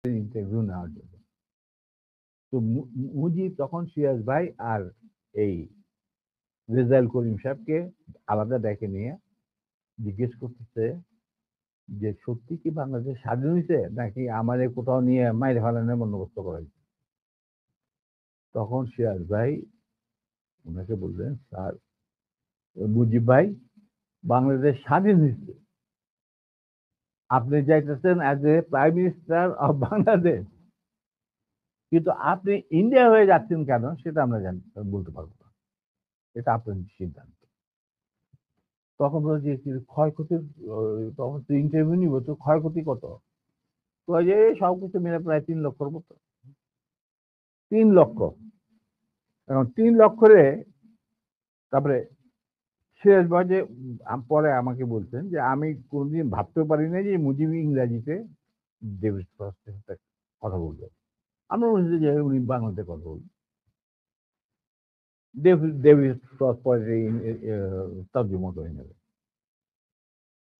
Interview নেওয়ার জন্য। তো মুজিব তখন সিরাজ ভাই আর এই রেজাউল করিম সাহেবকে আলাদা ডেকে নিয়ে জিজ্ঞেস করতেছে যে সত্যি কি বাংলাদেশ স্বাধীন হয়েছে নাকি আমাদের কোথাও নিয়ে মাইরে ফেলানোর বন্দোবস্ত করা হয়েছে। তখন সিরাজ ভাই ওনাকে বললেন, স্যার মুজিব ভাই, বাংলাদেশ স্বাধীন হয়েছে, আপনি যাইতেছেন as a prime minister of Bangladesh, কিন্তু আপনি ইন্ডিয়া হয়ে যাচ্ছেন কেন সেটা আমরা বলতে পারবো না, এটা আপনার সিদ্ধান্ত। তখন বলছি ক্ষয়ক্ষতি, তখন তো ইন্টারভিউ নিব, তো ক্ষয়ক্ষতি কত? যে সবকিছু মিলে প্রায় 3 লক্ষর মতো। 3 লক্ষ। এখন 3 লক্ষরে তারপরে সিরাজ ভাই যে পরে আমাকে বলছেন যে আমি কোনদিন ভাবতেও পারি না যে মুজিব ইংরাজিতে ডেভিড ফ্রস্টের সাথে কথা বলবে। আমরা বলছি যে উনি বাংলাতে কথা বলবেন। ডেভিড ফ্রস্ট পরে তর্জমা করে নেবে।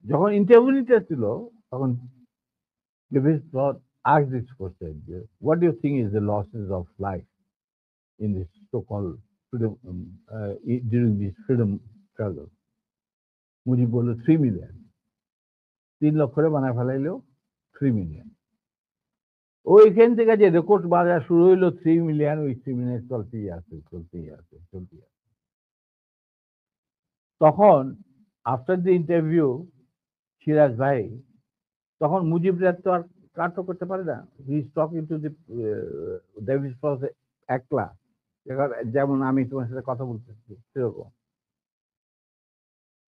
যখন ইন্টারভিউ নিতে ছিল তখন David frost asked this question, what do you think is the losses of life in this so-called freedom during this freedom struggle? Mujib বলল 3 মিলিয়ন। 3 লক্ষরে বানায় ফেলাইলো 3 মিলিয়ন। ওইখান থেকে যে রেকর্ড বাজার শুরু হইলো 3 মিলিয়ন, ওই 3 মিলিয়ন চলতেই আছে। তখন আফটার দ্য ইন্টারভিউ সিরাজ ভাই তখন মুজিবরা তো আর কাট করতে পারে না, he is talking to the David frost একলা, যেমন আমি তোমার সাথে কথা বলতেছি সেরকম।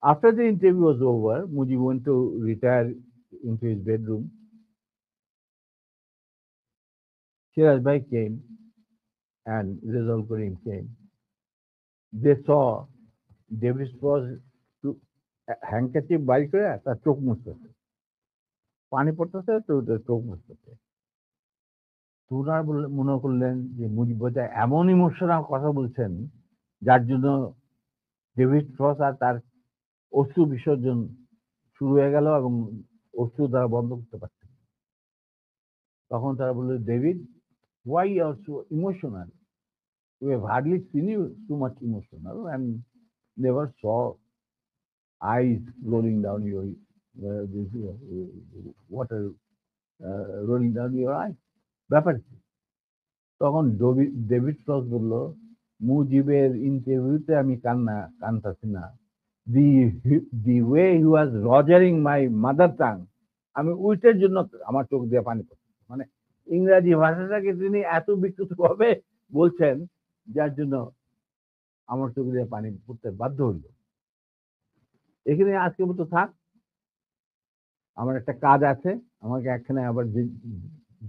After the interview was over, Mujib went to retire into his bedroom. Shiraz Bhai came and Rizal Karim came. They saw David Frost to handkerchief বাইর করে তার চোখ মুছতেছে, পানি পড়তেছে তো চোখ মুছতেছে। তোরা মনে করলেন যে মুজিব বোধহয় এমন ইমোশনাল কথা বলছেন যার জন্য ডেভিড ফ্রস্ট আর তার অশ্রু বিসর্জন শুরু হয়ে গেল এবং অশ্রু দ্বারা বন্ধ করতে পারছে। তখন তারা বললো, David, why you are so emotional? We have hardly seen you too much emotional and never saw eyes rolling down your water rolling down your eyes. ব্যাপার কি? তখন ডেভিড ফ্রস্ট বলল, মুজিবের ইন্টারভিউতে আমি কানতাছি না, the way he was rogering my mother tongue, আমি ওইটার জন্য আমার চোখ দিয়ে পানি পড়ছে। মানে ইংরাজি ভাষাটাকে তিনি এত বিকৃতভাবে বলছেন যার জন্য আমার চোখ দিয়ে পানি পড়তে বাধ্য হইল। এখানে আজকে মতো থাক, আমার একটা কাজ আছে, আমাকে এখানে আবার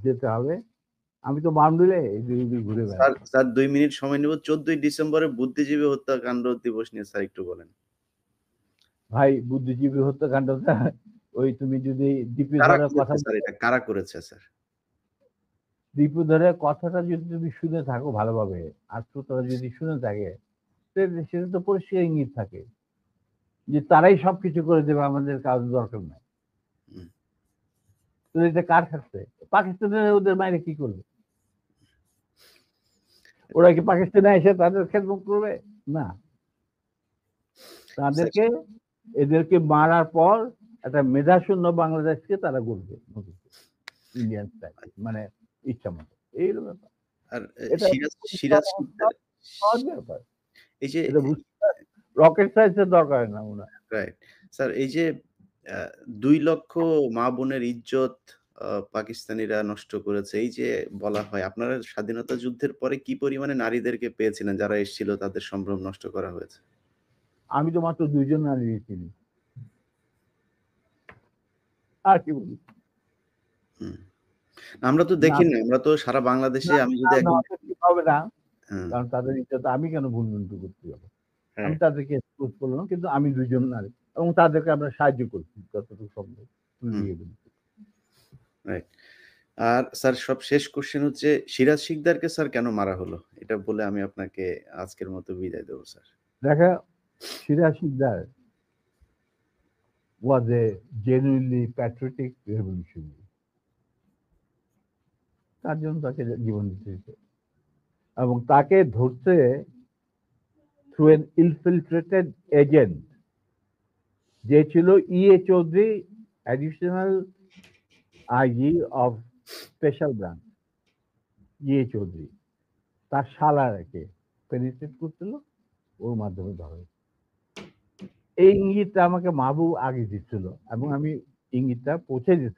যেতে হবে। আমি তো বাউন্ডুলে ঘুরে বেড়াই। স্যার 2 মিনিট সময় নেব। 14 ডিসেম্বরে বুদ্ধিজীবী হত্যাকাণ্ড দিবস নিয়ে স্যার একটু বলেন। ভাই, বুদ্ধিজীবী হত্যাকাণ্ডটা ওই তুমি যদি দীপু ধরের কথা, স্যার এটা কারা করেছে স্যার? দীপু ধরের কথাটা যদি তুমি শুনে থাকো ভালোভাবে, আর শ্রোতারা যদি শুনে থাকে, সেটা তো পরিষ্কার ইঙ্গিত থাকে যে তারাই সবকিছু করে দেবে, আমাদের কাজ দরকার নাই। তো এটা কার কাছে? পাকিস্তানের ওদের বাইরে কি করবে? ওরা কি পাকিস্তানে এসে তাদের খেদমত করবে? না, তাদেরকে এদেরকে মারার পর একটা মেধাশূন্য বাংলাদেশকে তারা গড়বে ইন্ডিয়ান স্টাইল, মানে ইচ্ছা মতো। এই ব্যাপার। আর সিরাজ ব্যাপার, এই যে রকেট সায়েন্সের দরকার না ওনার। রাইট স্যার, এই যে 2 লক্ষ মা বোনের ইজ্জত পাকিস্তানিরা নষ্ট করেছে, এই যে বলা হয়, আপনারা স্বাধীনতা যুদ্ধের পরে কি পরিমাণে নারীদেরকে পেয়েছিলেন যারা এসেছিল, তাদের সম্ভ্রম নষ্ট করা হয়েছে? আমি তো মাত্র 2 জন নারী চিনি, আর কি বলি। আমরা তো দেখি না, আমরা তো সারা বাংলাদেশে, আমি যদি এখন হবে না, কারণ তাদের ইচ্ছা তো আমি কেন ভুলভুল করতে যাবো? আমি তাদেরকে এক্সপোজ করলাম, কিন্তু আমি 2 জন নারী এবং তাদেরকে আমরা সাহায্য করছি যতটুকু সম্ভব। রাইট। আর স্যার সব শেষ কোশ্চেন হচ্ছে, সিরাজ শিকদারকে স্যার কেন মারা হলো? এটা বলে আমি আপনাকে আজকের মতো বিদায় দেবো স্যার। দেখা, Siraj Sikdar was a genuinely patriotic revolutionary. তার জন্য তাকে জীবন দিতে হয়েছে। এবং তাকে ধরতে থ্রু এন ইনফিলট্রেটেড এজেন্ট যে ছিল E.A. Chowdhury, additional IG of special branch. E.A. Chowdhury তার শালারাকে পেনিট্রেট করছিল, ওর মাধ্যমে ধরে। এই ইঙ্গিতটা আমাকে মাহবুব আগে দিচ্ছিল এবং আমি ইঙ্গিতটা পৌঁছে দিতে